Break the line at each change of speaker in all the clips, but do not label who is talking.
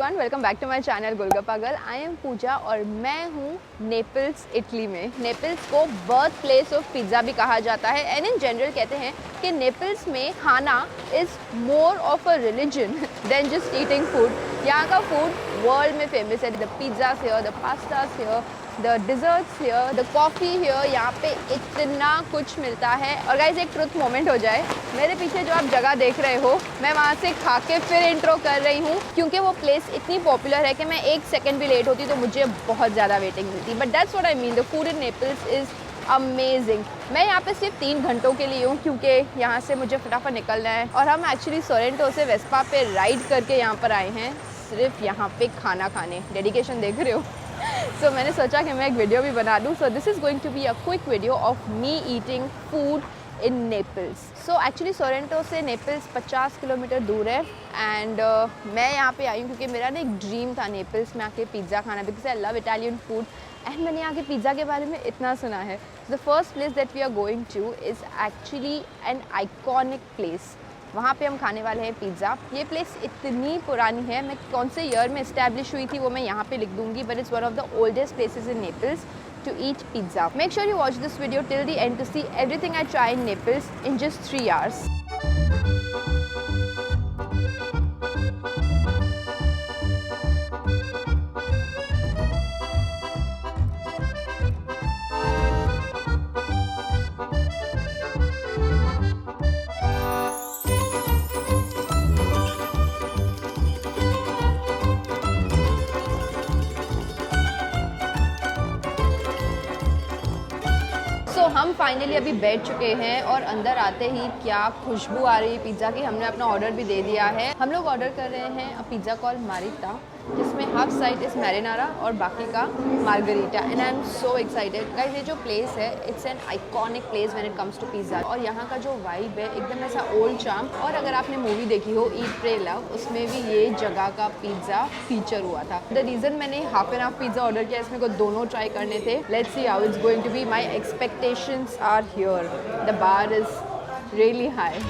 Everyone, welcome back to my channel golgappa girl. I am Pooja और मैं हूँ नेपल्स, इटली में। नेपल्स को बर्थ प्लेस ऑफ पिज़्ज़ा भी कहा जाता है एंड इन जनरल कहते हैं कि नेपल्स में खाना is more of a religion than just eating food. यहाँ का फूड वर्ल्ड में फेमस है। The pizzas here, the pastas here, the desserts here, the coffee here. यहाँ पे इतना कुछ मिलता है। और गाइस एक ट्रुथ मोमेंट हो जाए, मेरे पीछे जो आप जगह देख रहे हो, मैं वहाँ से खा के फिर इंट्रो कर रही हूँ क्योंकि वो प्लेस इतनी पॉपुलर है कि मैं एक सेकंड भी लेट होती तो मुझे बहुत ज़्यादा वेटिंग मिलती। But that's what I mean, the food in Naples is amazing. मैं यहाँ पे सिर्फ 3 घंटों के लिए हूँ क्योंकि यहाँ से मुझे फटाफट निकलना है और हम एक्चुअली सोरेंटो से वेस्पा पे राइड करके यहाँ पर आए हैं सिर्फ यहाँ पे खाना खाने। डेडिकेशन देख रहे हो। So मैंने सोचा कि मैं एक वीडियो भी बना दूँ। So this is going to be a quick video of me eating food in Naples. So actually Sorrento से नेपल्स 50 किलोमीटर दूर है एंड मैं यहाँ पे आई हूँ क्योंकि मेरा ना एक ड्रीम था नेपल्स में आके पिज़्ज़ा खाना, because I love Italian food and मैंने यहाँ के पिज़्ज़ा के बारे में इतना सुना है। The first place that we are going to is actually an iconic place. वहाँ पे हम खाने वाले हैं पिज़्ज़ा। ये प्लेस इतनी पुरानी है, मैं कौन से ईयर में इस्टेब्लिश हुई थी वो मैं यहाँ पे लिख दूँगी, but it's one of the oldest places in Naples to eat pizza. Make sure you watch this video till the end to see everything I try in Naples in just 3 hours. हम finally अभी बैठ चुके हैं और अंदर आते ही क्या खुशबू आ रही है पिज़्ज़ा की। हमने अपना ऑर्डर भी दे दिया है। हम लोग ऑर्डर कर रहे हैं अ पिज़्ज़ा कॉल मारिता, जिसमें हाफ साइड इस मैरिनारा और बाकी का margherita. And I am so excited guys. ये जो प्लेस है it's an iconic place when it comes to pizza और यहाँ का जो वाइब है एकदम ऐसा ओल्ड चार्म। और अगर आपने मूवी देखी हो ईट प्रे लव, उसमें भी ये जगह का पिज़्ज़ा फीचर हुआ था। द रीज़न मैंने half and half pizza order किया, इसमें को दोनों ट्राई करने थे। Let's see how it's going to be. My expectations are here, the bar is really high.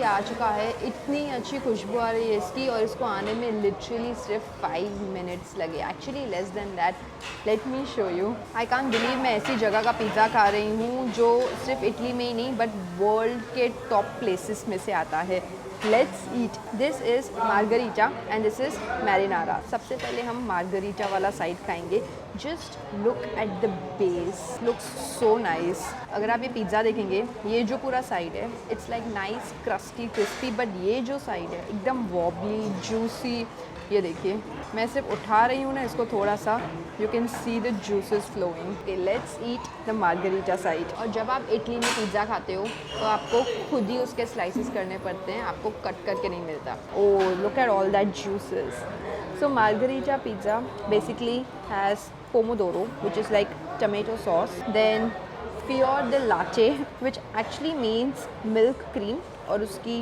आ चुका है, इतनी अच्छी खुशबू आ रही है इसकी और इसको आने में लिटरली सिर्फ 5 मिनट्स लगे। Actually less than that. Late me show you. I can't believe मैं ऐसी जगह का पिज़्ज़ा खा रही हूँ जो सिर्फ इटली में ही नहीं बट वर्ल्ड के टॉप प्लेसेस में से आता है। Let's eat. This is margherita and this is marinara. सबसे पहले हम मार्गरीटा वाला साइड खाएंगे। Just look at the base, looks so nice. अगर आप ये पिज़्ज़ा देखेंगे, ये जो पूरा साइड है it's like nice crusty crispy, but ये जो साइड है एकदम वॉबली जूसी। ये देखिए, मैं सिर्फ उठा रही हूँ ना इसको थोड़ा सा, you can see the juices flowing. Let's eat the margherita side. और जब आप इटली में पिज़्ज़ा खाते हो तो आपको खुद ही उसके स्लाइसेस करने पड़ते हैं, आपको कट करके नहीं मिलता। Oh look at all that juices. So margherita pizza basically has pomodoro, which is like tomato sauce, then fior di latte, which actually means milk cream, और उसकी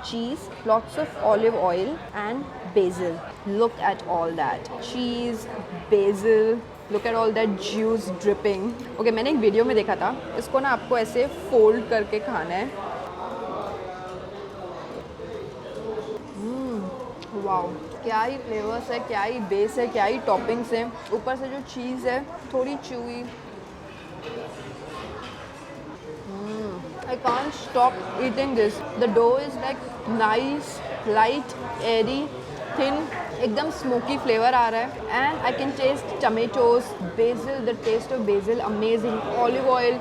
cheese, lots of olive oil and basil. Look at all that cheese, basil, look at all that juice dripping. Okay, मैंने एक video में देखा था, इसको ना आपको ऐसे फोल्ड करके खाना है। वाओ, क्या ही फ्लेवर्स है, क्या ही बेस है, क्या ही टॉपिंग्स हैं। ऊपर से जो चीज़ है थोड़ी chewy. I can't stop eating this. The dough is like nice, light, airy, thin, एकदम स्मोकी फ्लेवर आ रहा है and I can taste tomatoes, basil, the taste of basil amazing, olive oil.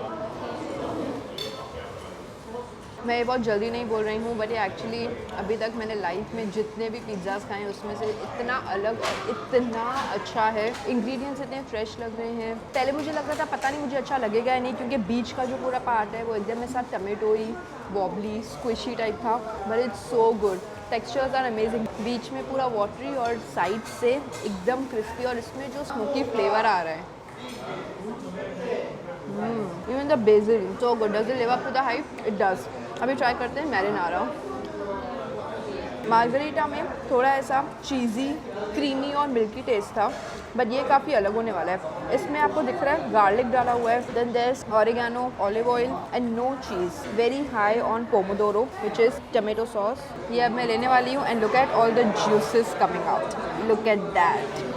मैं ये बहुत जल्दी नहीं बोल रही हूँ बट ये एक्चुअली अभी तक मैंने लाइफ में जितने भी पिज़्ज़ास खाए हैं उसमें से इतना अलग और इतना अच्छा है। इंग्रेडिएंट्स इतने फ्रेश लग रहे हैं। पहले मुझे लग रहा था पता नहीं मुझे अच्छा लगेगा या नहीं क्योंकि बीच का जो पूरा पार्ट है वो एकदम में साथ टमेटोई, वॉबली, स्क्विशी टाइप था, but it's so good. Textures are amazing. बीच में पूरा वाटरी और साइड से एकदम क्रिस्पी और इसमें जो स्मोकी फ्लेवर आ रहा है Even the basil, so good. Does it live up to the hype? It does. अभी ट्राई करते हैं मैरिनारा। मार्गरीटा में थोड़ा ऐसा चीज़ी, क्रीमी और मिल्की टेस्ट था, बट ये काफ़ी अलग होने वाला है। इसमें आपको दिख रहा है गार्लिक डाला हुआ है, then there is oregano, olive oil and no cheese, very high on pomodoro which is tomato sauce. ये अब मैं लेने वाली हूँ and look at all the juices coming out, look at that.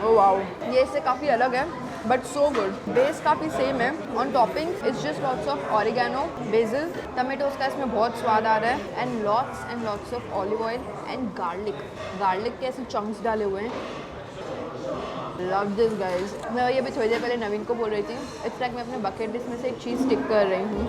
Oh wow, ये इससे काफ़ी अलग है बट सो गुड। बेस काफ़ी सेम है। On topping it's just lots of oregano, basil, tomatoes का इसमें बहुत स्वाद आ रहा है and lots of olive oil and garlic के ऐसे चंक्स डाले हुए हैं। Love this guys. मैं ये भी थोड़ी देर पहले नवीन को बोल रही थी, इट्स लाइक मैं अपने बकेट लिस्ट में से एक चीज़ टिक कर रही हूँ।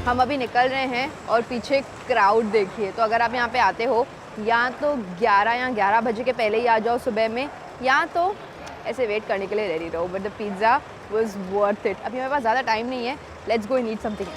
हम अभी निकल रहे हैं और पीछे क्राउड देखिए। तो अगर आप यहाँ पे आते हो, या तो 11 या 11 बजे के पहले ही आ जाओ सुबह में, या तो ऐसे वेट करने के लिए रेडी रहो। But the pizza was worth it. अभी मेरे पास ज़्यादा टाइम नहीं है, let's go and eat something.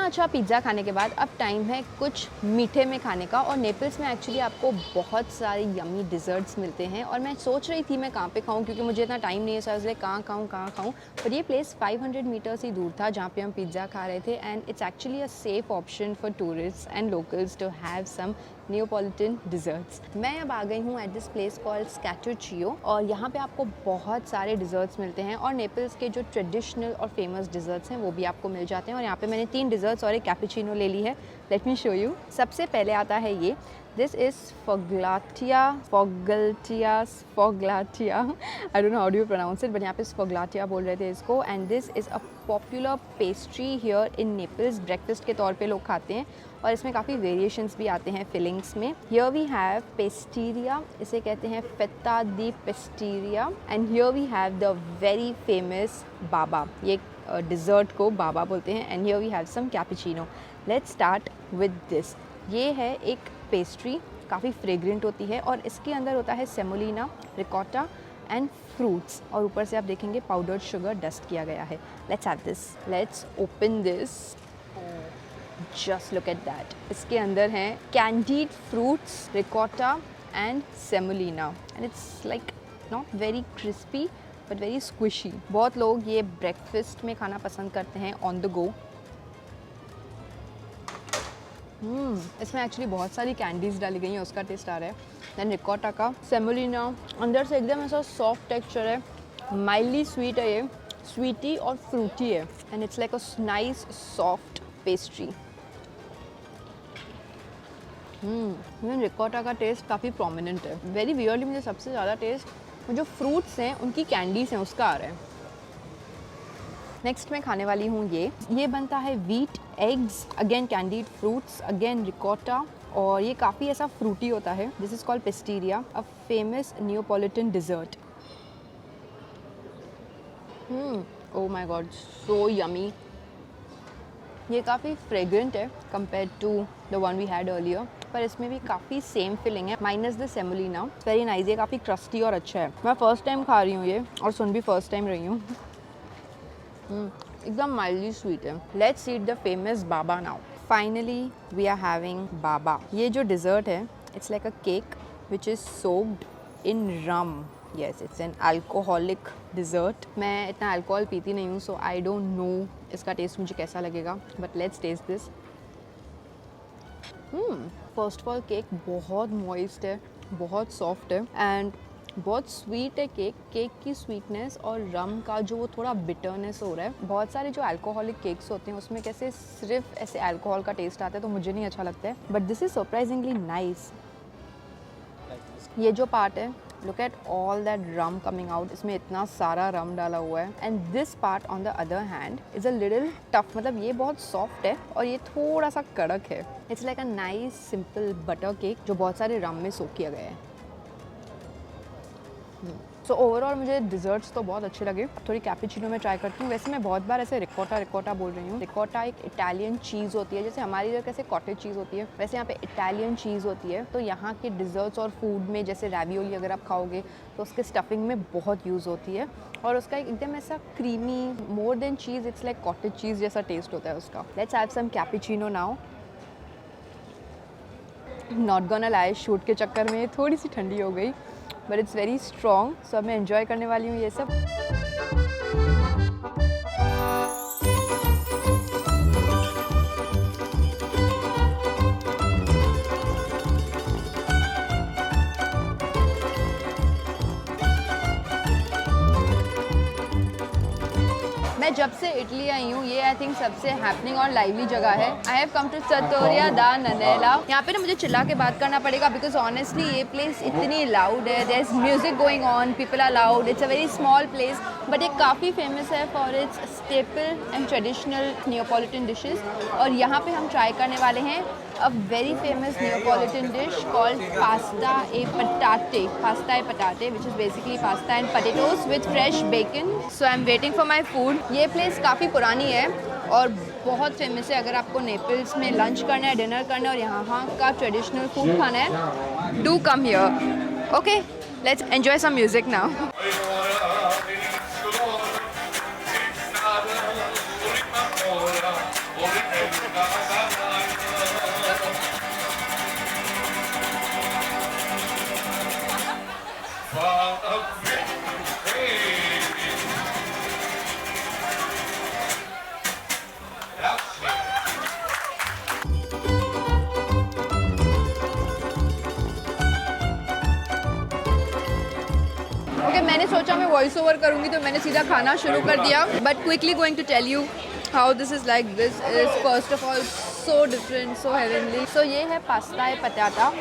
अच्छा पिज़्ज़ा खाने के बाद अब टाइम है कुछ मीठे में खाने का। और नेपल्स में एक्चुअली आपको बहुत सारे यमी डिज़र्ट्स मिलते हैं और मैं सोच रही थी मैं कहाँ पे खाऊं, क्योंकि मुझे इतना टाइम नहीं है, सो इसलिए कहाँ खाऊं। पर ये प्लेस 500 मीटर्स ही दूर था जहाँ पे हम पिज़्ज़ा खा रहे थे and it's actually a safe option for tourist and locals to have some Neapolitan desserts. मैं अब आ गई हूँ at this place called Scaturchio और यहाँ पे आपको बहुत सारे डिज़र्ट्स मिलते हैं और नेपल्स के जो ट्रेडिशनल और फेमस डिज़र्ट्स हैं वो भी आपको मिल जाते हैं। और यहाँ पे मैंने 3 डिज़र्ट्स और एक कैपुचिनो ले ली है। Let me show you. सबसे पहले आता है ये, this is sfogliatella I don't know how do you pronounce it, but यहाँ पे फोगलाटिया बोल रहे थे इसको। And this is a popular pastry here in Naples. Breakfast के तौर पे लोग खाते हैं और इसमें काफ़ी वेरिएशंस भी आते हैं फिलिंग्स में। हियर वी हैव पेस्टीरिया, इसे कहते हैं फेता दी pasticceria. And here we have the very famous baba, ये डिज़र्ट को बाबा बोलते हैं। And here we have some cappuccino. Let's start with this. ये है एक पेस्ट्री, काफ़ी फ्रेग्रेंट होती है और इसके अंदर होता है सेमोलिना, रिकॉटा एंड फ्रूट्स और ऊपर से आप देखेंगे पाउडर्ड शुगर डस्ट किया गया है। Let's have this, let's open this. Just look at that. इसके अंदर हैं candied fruits, ricotta and semolina and it's like not very crispy but very squishy. बहुत लोग ये ब्रेकफास्ट में खाना पसंद करते हैं ऑन द गो। इसमें एक्चुअली बहुत सारी कैंडीज़ डाली गई हैं, उसका टेस्ट आ रहा है। दैन रिकॉटा का, सेमोलिना अंदर से एकदम ऐसा सॉफ्ट टेक्सचर है, माइल्डली स्वीट है, ये स्वीटी और फ्रूटी है and it's like a nice soft pastry. Even ricotta का टेस्ट काफ़ी प्रोमिनेंट है। वेरी वियर्डली मुझे सबसे ज़्यादा टेस्ट जो फ्रूट्स हैं उनकी कैंडीज़ हैं उसका आ रहा है। नेक्स्ट मैं खाने वाली हूँ ये बनता है wheat eggs, again candied fruits, again ricotta और ये काफ़ी ऐसा फ्रूटी होता है। This is called pastiera, a famous Neapolitan dessert. Oh my god, so yummy. ये काफ़ी फ्रेग्रेंट है compared to the one we had earlier, पर इसमें भी काफ़ी सेम फीलिंग है minus the semolina. Very nice, ये काफ़ी क्रस्टी और अच्छा है। मैं फर्स्ट टाइम खा रही हूँ ये और सुन भी फर्स्ट टाइम रही हूँ। एकदम माइल्डली स्वीट है। Let's eat the famous baba now. Finally we are having baba. ये जो डिज़र्ट है it's like a cake which is soaked in rum. Yes, it's an alcoholic dessert. मैं इतना अल्कोहल पीती नहीं हूँ, सो आई डोंट नो इसका taste मुझे कैसा लगेगा, but let's taste this. First of all cake बहुत मॉइस्ट है, बहुत सॉफ्ट है एंड बहुत स्वीट है केक की स्वीटनेस और रम का जो वो थोड़ा बिटरनेस हो रहा है। बहुत सारे जो अल्कोहलिक केक्स होते हैं उसमें कैसे सिर्फ ऐसे अल्कोहल का टेस्ट आता है, तो मुझे नहीं अच्छा लगता है, but this is surprisingly nice. ये जो पार्ट है look at all that rum coming out, इसमें इतना सारा रम डाला हुआ है। And this part on the other hand is a little tough, मतलब ये बहुत सॉफ्ट है और ये थोड़ा सा कड़क है। It's like a nice simple butter cake जो बहुत सारे रम में सोक किया गया है। सो ओवरऑल मुझे डिज़र्ट्स तो बहुत अच्छे लगे। थोड़ी कैपुचिनो में ट्राई करती हूँ। वैसे मैं बहुत बार ऐसे रिकोटा बोल रही हूँ। रिकोटा एक इटालियन चीज़ होती है, जैसे हमारी इधर कैसे कॉटेज चीज़ होती है, वैसे यहाँ पे इटालियन चीज़ होती है। तो यहाँ के डिज़र्ट्स और फूड में जैसे रैवियोली अगर आप खाओगे तो उसके स्टफिंग में बहुत यूज़ होती है और उसका एकदम ऐसा creamy, more than cheese, it's like cottage cheese जैसा टेस्ट होता है उसका। Let's have some cappuccino now. Not gonna lie, shoot के चक्कर में थोड़ी सी ठंडी हो गई, but it's very strong. So अब मैं एंजॉय करने वाली हूँ ये सब। मैं जब से इटली आई हूँ, ये आई थिंक सबसे हैपनिंग और लाइवली जगह है। आई हैव कम टू सत्तोरिया दा ननेला। यहाँ पे ना मुझे चिल्ला के बात करना पड़ेगा बिकॉज ऑनेस्टली ये प्लेस इतनी लाउड है। There is music going on, people are loud. It's a very small place but ये काफ़ी फेमस है for its staple and traditional Neapolitan dishes. और यहाँ पे हम ट्राई करने वाले हैं a very famous Neapolitan dish called pasta e patate, which is basically pasta and potatoes with fresh bacon. So I'm waiting for my food. ये place काफ़ी पुरानी है और बहुत फेमस है। अगर आपको नेपल्स में लंच करना है, डिनर करना है और यहाँ का ट्रेडिशनल फूड खाना है, do come here. Okay, let's enjoy some music now. मैंने सोचा मैं वॉइस ओवर करूंगी तो मैंने सीधा खाना शुरू कर दिया। But quickly going to tell you how this is like. This is first of all so different, so heavenly. So ये है पास्ता है पटाटा।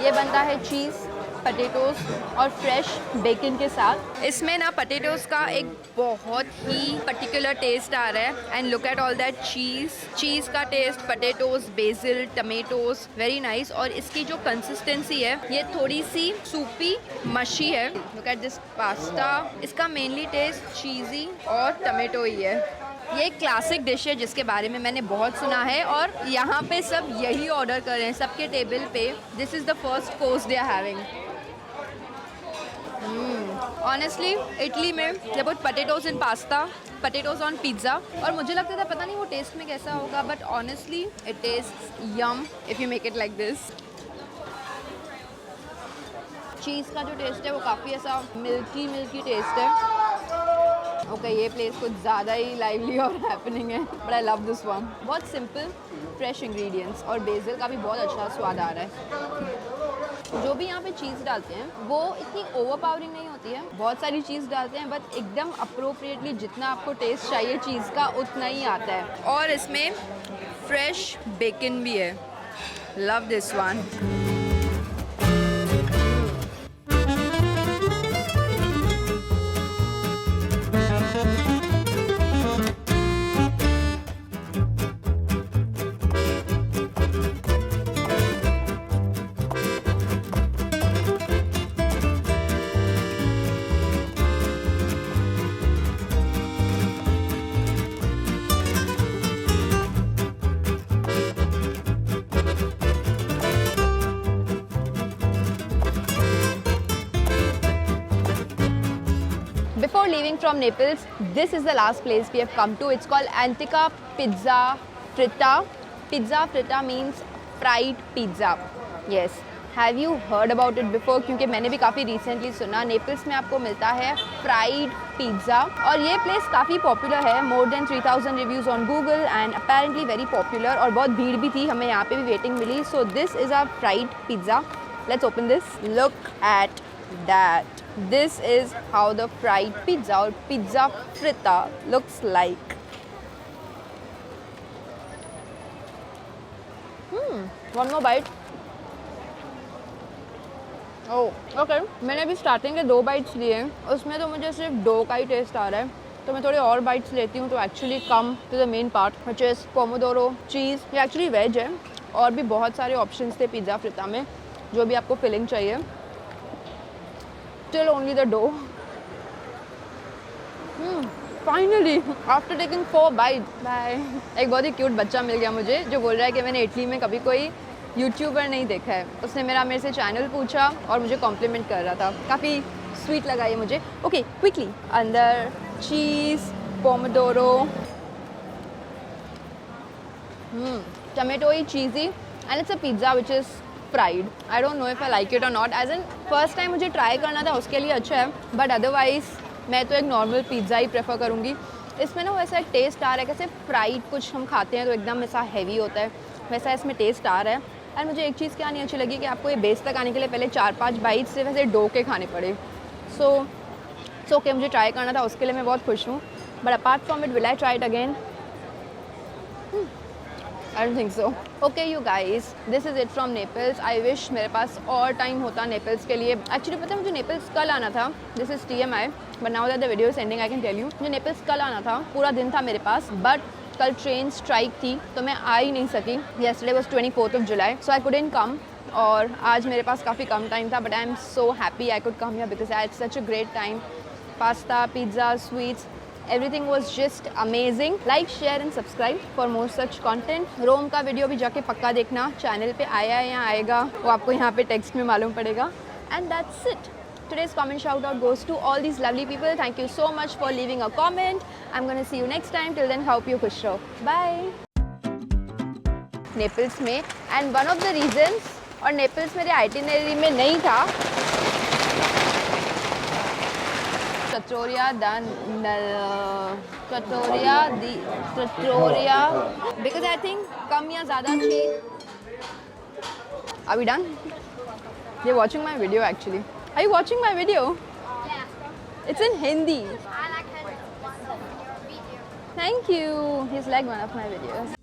ये बनता है चीज़, पटेटोस और फ्रेश बेकन के साथ। इसमें ना पटेटोस का एक बहुत ही पर्टिकुलर टेस्ट आ रहा है। And look at all that cheese का taste, potatoes, basil, tomatoes, very nice. और इसकी जो कंसिस्टेंसी है ये थोड़ी सी सूपी मशी है। Look at this pasta. इसका मेनली टेस्ट चीज़ी और टमेटो ही है। ये एक क्लासिक डिश है जिसके बारे में मैंने बहुत सुना है और यहाँ पे सब यही ऑर्डर कर रहे हैं सबके टेबल पे। This is the first course they are having. Honestly Italy में they put potatoes in pasta, potatoes on pizza. और मुझे लगता था पता नहीं वो टेस्ट में कैसा होगा, but honestly it taste yum if you make it like this. Cheese का जो टेस्ट है वो काफ़ी ऐसा मिल्की टेस्ट है। ओके, ये प्लेस कुछ ज़्यादा ही लाइवली और हैपनिंग है, but I love this one. बहुत सिंपल फ्रेश इंग्रेडिएंट्स और बेसिल का भी बहुत अच्छा स्वाद आ रहा है। जो भी यहाँ पे चीज़ डालते हैं वो इतनी ओवरपावरिंग नहीं होती है। बहुत सारी चीज़ डालते हैं बट एकदम अप्रोप्रिएटली जितना आपको टेस्ट चाहिए चीज़ का उतना ही आता है। और इसमें फ्रेश बेकन भी है। Love this one. Before leaving from Naples, this is the last place we have come to. It's called Antica Pizza Fritta. Pizza Fritta means fried pizza. Yes. Have you heard about it before? क्योंकि मैंने भी काफ़ी recently सुना Naples में आपको मिलता है fried pizza और ये प्लेस काफ़ी पॉपुलर है। More than 3000 reviews on Google and apparently very popular और बहुत भीड़ भी थी, हमें यहाँ पे भी वेटिंग मिली। So this is our fried pizza. Let's open this. Look at that. This is how the fried pizza or pizza fritta looks like. One more bite. Oh okay, मैंने अभी स्टार्टिंग के 2 बाइट्स लिए, उसमें तो मुझे सिर्फ dough का ही test आ रहा है, तो मैं थोड़ी और बाइट्स लेती हूँ तो actually come to the main part which is pomodoro cheese. ये एक्चुअली वेज है और भी बहुत सारे ऑप्शंस थे पिज़्ज़ा फ्रिता में, जो भी आपको फिलिंग चाहिए। Till only the dough. Finally after taking 4 bites, bye. एक बहुत ही क्यूट बच्चा मिल गया मुझे जो बोल रहा है कि मैंने इटली में कभी कोई यूट्यूबर नहीं देखा है। उसने मेरे से चैनल पूछा और मुझे कॉम्प्लीमेंट कर रहा था, काफ़ी स्वीट लगा ये मुझे। ओके क्विकली, अंदर cheese, pomodoro, tomato cheesy and it's a pizza which is fried. I don't know if I like it और not, as an first time मुझे ट्राई करना था उसके लिए अच्छा है, बट अदरवाइज़ मैं तो एक नॉर्मल पिज़्ज़ा ही प्रेफर करूँगी। इसमें ना वैसा एक टेस्ट आ रहा है, कैसे फ्राइड कुछ हम खाते हैं तो एकदम ऐसा हैवी होता है, वैसा इसमें टेस्ट आ रहा है। एंड मुझे एक चीज़ क्या नहीं अच्छी लगी कि आपको ये बेस तक आने के लिए पहले 4-5 बाइट से वैसे डो के खाने पड़े। सो ओके, मुझे ट्राई करना था उसके लिए मैं बहुत खुश हूँ, but apart from it will I try it again? I don't think so. Okay you guys, this is it from Naples. I wish मेरे पास और टाइम होता नेपल्स के लिए। एक्चुअली पता है मुझे नेपल्स कल आना था, this is TMI, but now that the video is ending I can tell you, मुझे नेपल्स कल आना था, पूरा दिन था मेरे पास, बट कल ट्रेन स्ट्राइक थी तो मैं आ ही नहीं सकी। Yesterday was 24th of July, so I couldn't come. और आज मेरे पास काफ़ी कम टाइम था, but I am so happy I could come here because I had such a great time. Pasta, pizza, sweets, everything was just amazing. Like, share and subscribe for more such content. रोम का video भी जाके पक्का देखना, channel पे आया है या आएगा वो आपको यहाँ पे टेक्स्ट में मालूम पड़ेगा। And that's it. Today's comment shout out goes to all these lovely people. Thank you so much for leaving a comment. I'm gonna see you next time. Till then, hope you खुश रहो. Bye. Naples में, and one of the reasons, और Naples मेरे itinerary में नहीं था, Trattoria because I think कम या ज़्यादा cheap. Are we done? You're watching my video actually. Are you watching my video? Yeah. It's in Hindi. I like Hindi. Thank you. He's like one of my videos.